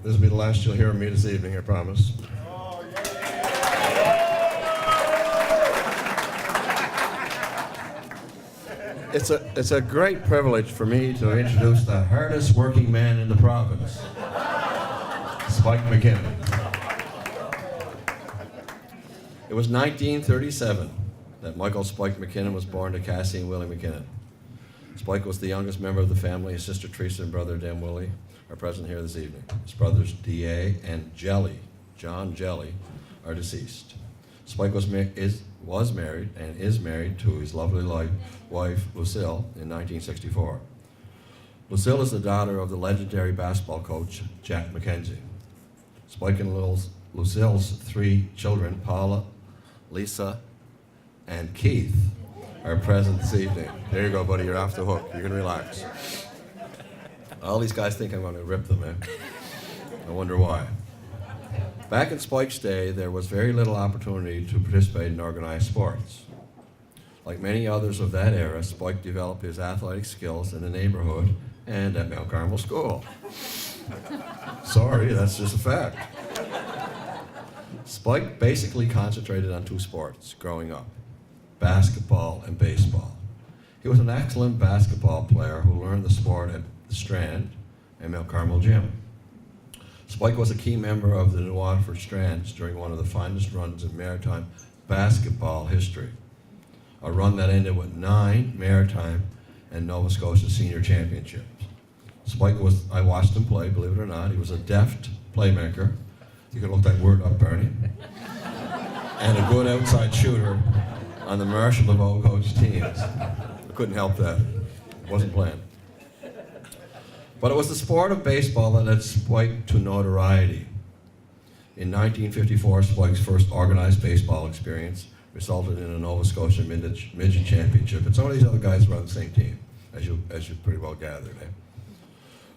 This will be the last you'll hear of me this evening, I promise. It's a great privilege for me to introduce the hardest working man in the province, Spike McKinnon. It was 1937 that Michael Spike McKinnon was born to Cassie and Willie McKinnon. Spike was the youngest member of the family. His sister Teresa and brother Dan Willie are present here this evening. His brothers D.A. and Jelly, John Jelly, are deceased. Spike was married and is married to his lovely wife, Lucille, in 1964. Lucille is the daughter of the legendary basketball coach, Jack McKenzie. Spike and Lucille's 3 children, Paula, Lisa, and Keith, are present this evening. There you go, buddy, you're off the hook. You can relax. All these guys think I'm going to rip them, eh? I wonder why. Back in Spike's day, there was very little opportunity to participate in organized sports. Like many others of that era, Spike developed his athletic skills in the neighborhood and at Mount Carmel School. Sorry, that's just a fact. Spike basically concentrated on 2 sports growing up, basketball and baseball. He was an excellent basketball player who learned the sport at the Strand and Mount Carmel Gym. Spike was a key member of the New Waterford Strands during one of the finest runs in maritime basketball history, a run that ended with 9 maritime and Nova Scotia senior championships. Spike I watched him play, believe it or not. He was a deft playmaker. You can look that word up, Bernie. And a good outside shooter on the Marshall DeVoe coach teams. I couldn't help that. It wasn't planned. But it was the sport of baseball that led Spike to notoriety. In 1954, Spike's first organized baseball experience resulted in a Nova Scotia midget championship. And some of these other guys were on the same team, as you pretty well gathered, eh?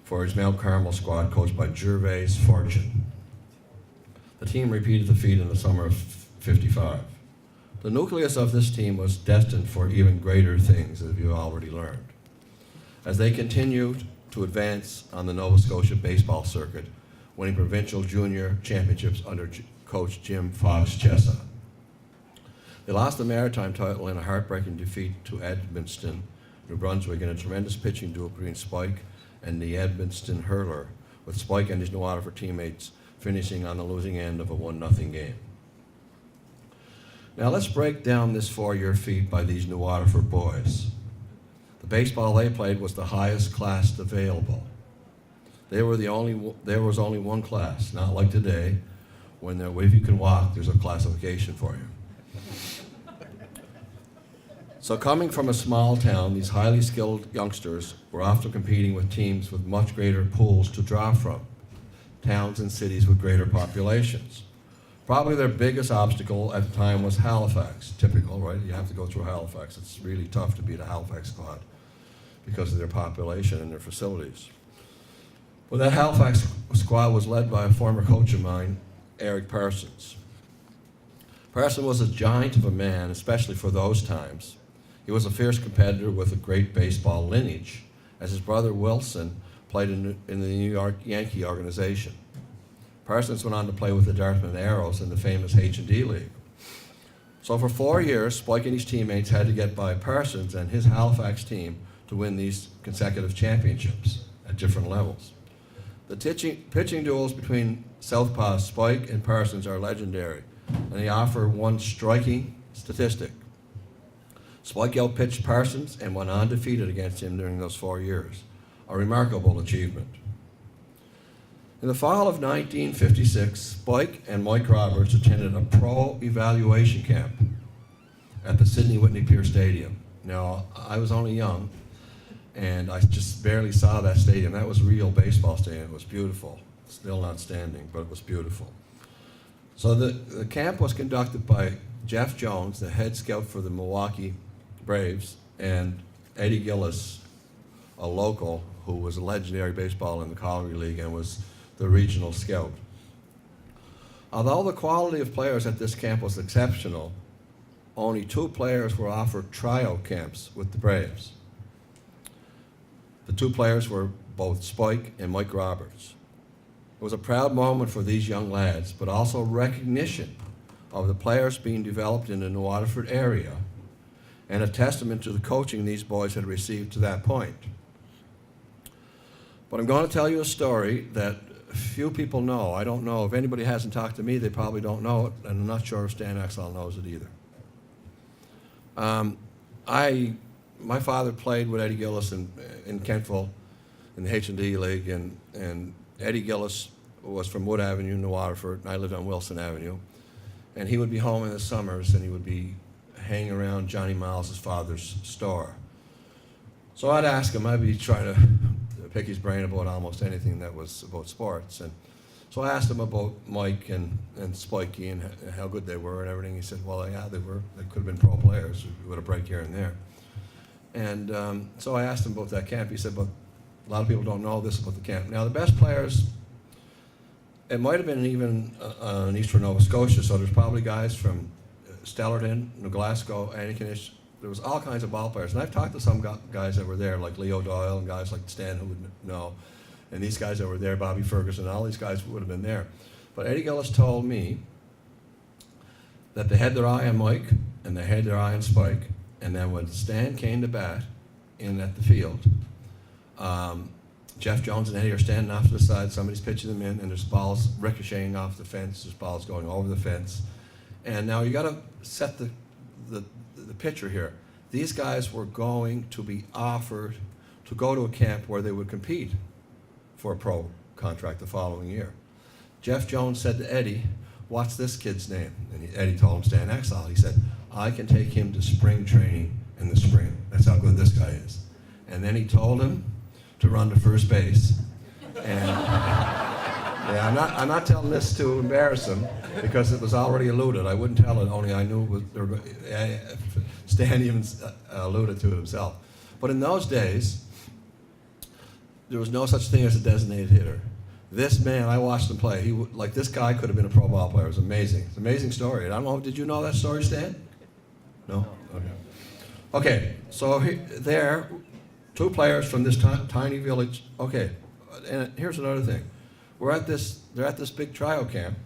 For his Mount Carmel squad, coached by Gervais Fortune. The team repeated the feat in the summer of '55. The nucleus of this team was destined for even greater things, as you already learned. As they continued to advance on the Nova Scotia baseball circuit, winning provincial junior championships under coach Jim Fox Chessa. They lost the Maritime title in a heartbreaking defeat to Edmundston, New Brunswick, in a tremendous pitching duel between Spike and the Edmundston hurler, with Spike and his New Waterford teammates finishing on the losing end of a 1-0 game. Now let's break down this 4-year feat by these New Waterford boys. The baseball they played was the highest class available. There was only one class, not like today, when if you can walk, there's a classification for you. So coming from a small town, these highly skilled youngsters were often competing with teams with much greater pools to draw from, towns and cities with greater populations. Probably their biggest obstacle at the time was Halifax. Typical, right? You have to go through Halifax. It's really tough to beat a Halifax squad because of their population and their facilities. Well, that Halifax squad was led by a former coach of mine, Eric Parsons. Parsons was a giant of a man, especially for those times. He was a fierce competitor with a great baseball lineage, as his brother Wilson played in the New York Yankee organization. Parsons went on to play with the Dartmouth Arrows in the famous H&D League. So for 4 years, Spike and his teammates had to get by Parsons and his Halifax team to win these consecutive championships at different levels. The pitching duels between Southpaw Spike and Parsons are legendary, and they offer one striking statistic. Spike outpitched Parsons and went undefeated against him during those 4 years, a remarkable achievement. In the fall of 1956, Spike and Mike Roberts attended a pro evaluation camp at the Sidney Whitney Pierce Stadium. Now, I was only young, and I just barely saw that stadium. That was a real baseball stadium. It was beautiful. Still not standing, but it was beautiful. So the camp was conducted by Jeff Jones, the head scout for the Milwaukee Braves, and Eddie Gillis, a local who was a legendary baseball in the Calgary League and was the regional scout. Although the quality of players at this camp was exceptional, only 2 players were offered tryout camps with the Braves. The 2 players were both Spike and Mike Roberts. It was a proud moment for these young lads, but also recognition of the players being developed in the New Waterford area and a testament to the coaching these boys had received to that point. But I'm going to tell you a story that few people know. I don't know. If anybody hasn't talked to me, they probably don't know it, and I'm not sure if Stan Exall knows it either. My father played with Eddie Gillis in Kentville in the H&D League, and Eddie Gillis was from Wood Avenue, New Waterford, and I lived on Wilson Avenue. And he would be home in the summers, and he would be hanging around Johnny Miles' father's store. So I'd ask him, I'd be trying to pick his brain about almost anything that was about sports. And so I asked him about Mike and Spikey and how good they were and everything. He said, well, yeah, they were. They could have been pro players with a break here and there. And so I asked him about that camp. He said, but a lot of people don't know this about the camp. Now, the best players, it might have been even in eastern Nova Scotia, so there's probably guys from Stellarton, New Glasgow, Antigonish. There was all kinds of ball players. And I've talked to some guys that were there, like Leo Doyle and guys like Stan who would know. And these guys that were there, Bobby Ferguson, all these guys would have been there. But Eddie Gillis told me that they had their eye on Mike and they had their eye on Spike. And then when Stan came to bat in at the field, Jeff Jones and Eddie are standing off to the side, somebody's pitching them in, and there's balls ricocheting off the fence, there's balls going over the fence. And now you gotta set the picture here. These guys were going to be offered to go to a camp where they would compete for a pro contract the following year. Jeff Jones said to Eddie, what's this kid's name? And Eddie told him Stan Exall. He said, I can take him to spring training in the spring. That's how good this guy is. And then he told him to run to first base. And yeah, I'm not telling this to embarrass him because it was already alluded. I wouldn't tell it, only I knew it was, Stan even alluded to it himself. But in those days, there was no such thing as a designated hitter. This man, I watched him play. Like this guy could have been a pro ball player. It was amazing. It's an amazing story. I don't know, did you know that story, Stan? No? Okay. Okay, so there, two players from this tiny village. Okay, and here's another thing. They're at this big trial camp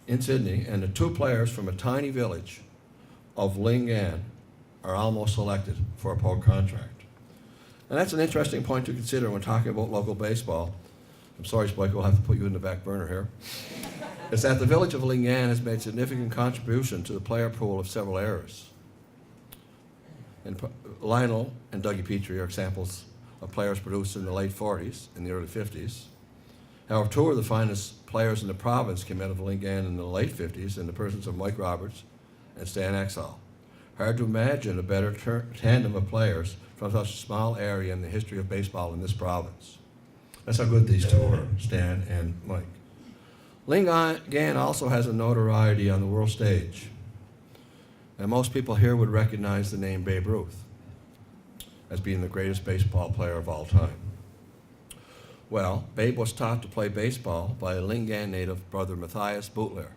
in Sydney, and the two players from a tiny village of Lingan are almost selected for a pro contract. And that's an interesting point to consider when talking about local baseball. I'm sorry, Spike, we'll have to put you in the back burner here. Is that the village of Lingan has made significant contribution to the player pool of several eras. And Lionel and Dougie Petrie are examples of players produced in the late 40s and the early 50s. However, two of the finest players in the province came out of Lingan in the late 50s in the persons of Mike Roberts and Stan Exall. Hard to imagine a better tandem of players from such a small area in the history of baseball in this province. That's how good these two are, Stan and Mike. Lingan also has a notoriety on the world stage. And most people here would recognize the name Babe Ruth as being the greatest baseball player of all time. Well, Babe was taught to play baseball by a Lingan native brother, Matthias Bootler.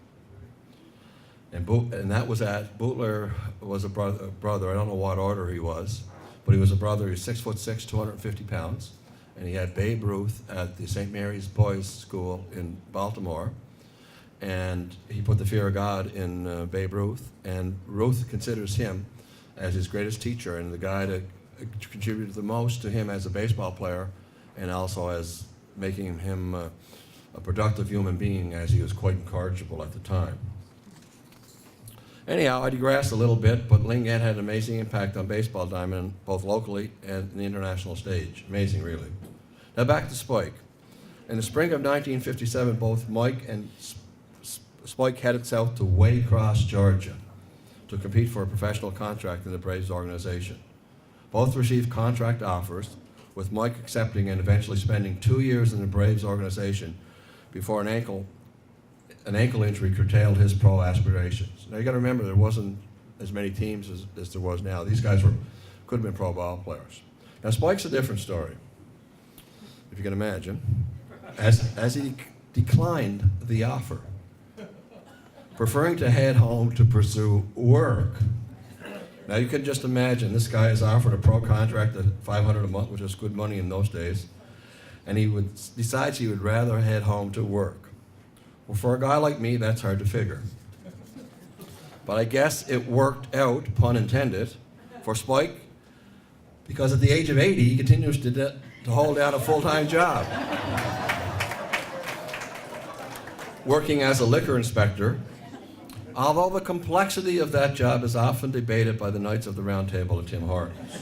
And that was Bootler was a brother, I don't know what order he was, but he was a brother. He was 6'6", 250 pounds. And he had Babe Ruth at the St. Mary's Boys School in Baltimore. And he put the fear of God in Babe Ruth. And Ruth considers him as his greatest teacher and the guy that contributed the most to him as a baseball player and also as making him a productive human being, as he was quite incorrigible at the time. Anyhow, I digressed a little bit, but Lingan had an amazing impact on baseball diamond, both locally and the international stage. Amazing, really. Now back to Spike. In the spring of 1957, both Mike and Spike headed south to Waycross, Georgia, to compete for a professional contract in the Braves organization. Both received contract offers, with Mike accepting and eventually spending 2 years in the Braves organization before an ankle injury curtailed his pro aspirations. Now you got to remember, there wasn't as many teams as there was now. These guys could have been pro ball players. Now Spike's a different story, if you can imagine, as he declined the offer, preferring to head home to pursue work. Now you can just imagine, this guy is offered a pro contract at $500 a month, which is good money in those days. and decides he would rather head home to work. Well, for a guy like me, that's hard to figure. But I guess it worked out, pun intended, for Spike, because at the age of 80, he continues to hold down a full-time job. Working as a liquor inspector, although the complexity of that job is often debated by the Knights of the Round Table at Tim Hortons.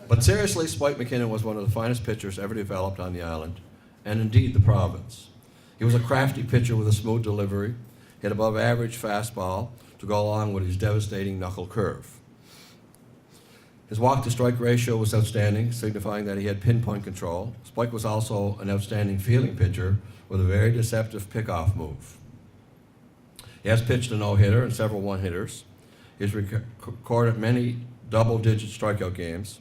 But seriously, Spike McKinnon was one of the finest pitchers ever developed on the island, and indeed the province. He was a crafty pitcher with a smooth delivery, hit above average fastball to go along with his devastating knuckle curve. His walk-to-strike ratio was outstanding, signifying that he had pinpoint control. Spike was also an outstanding fielding pitcher with a very deceptive pickoff move. He has pitched a no-hitter and several one-hitters. He's recorded many double-digit strikeout games.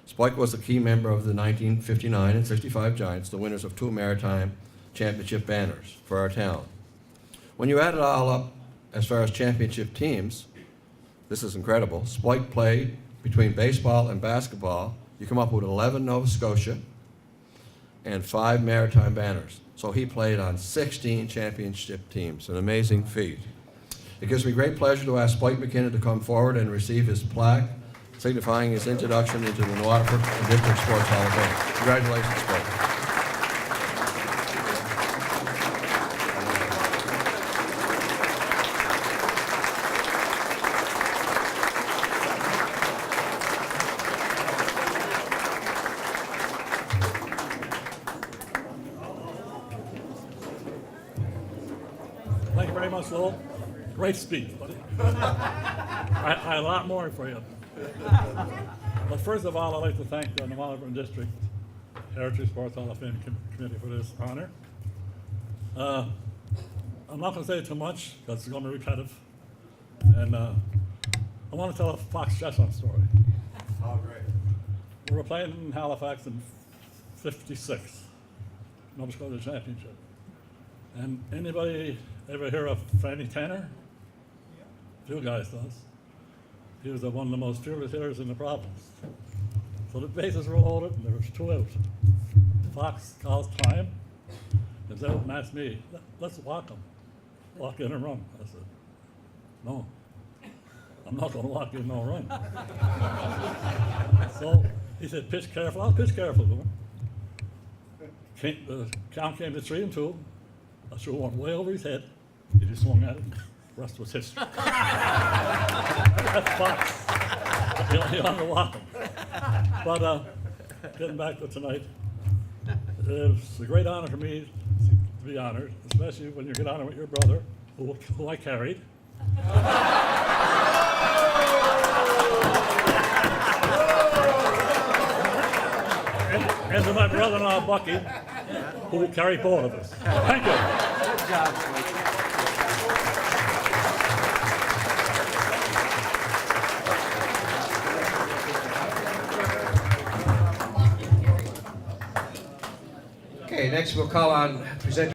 Spike was a key member of the 1959 and 65 Giants, the winners of 2 Maritime Championship banners for our town. When you add it all up as far as championship teams, this is incredible. Spike played between baseball and basketball. You come up with 11 Nova Scotia and 5 Maritime banners. So he played on 16 championship teams, an amazing feat. It gives me great pleasure to ask Spike McKinnon to come forward and receive his plaque, signifying his introduction into the Waterford District Sports Hall of Fame. Congratulations, Spike. Thank you very much, Lowell. Great speech, buddy. I have a lot more for you. But first of all, I'd like to thank the Waterford District Heritage Sports Hall of Fame Committee for this honor. I'm not going to say too much because it's going to be repetitive. And I want to tell a Fox Chestnut story. Oh, great. We were playing in Halifax in '56, Nova Scotia Championship. And anybody ever hear of Franny Tanner? Few guys does. He was one of the most fearless hitters in the province. So the bases were loaded and there was 2 out. Fox calls time, comes out and asks me, let's walk him. Walk in and run. I said, no, I'm not going to walk in no run. So he said, pitch careful. I'll pitch careful to him. The count came to 3-2. I threw one way over his head. He just swung at it. The rest was history. That's Fox. You want to walk him. But getting back to tonight, it's a great honor for me to be honored, especially when you get honored with your brother, who I carried. and to my brother-in-law, Bucky, who will carry both of us. Thank you. Good job, Okay, next we'll call on presenter.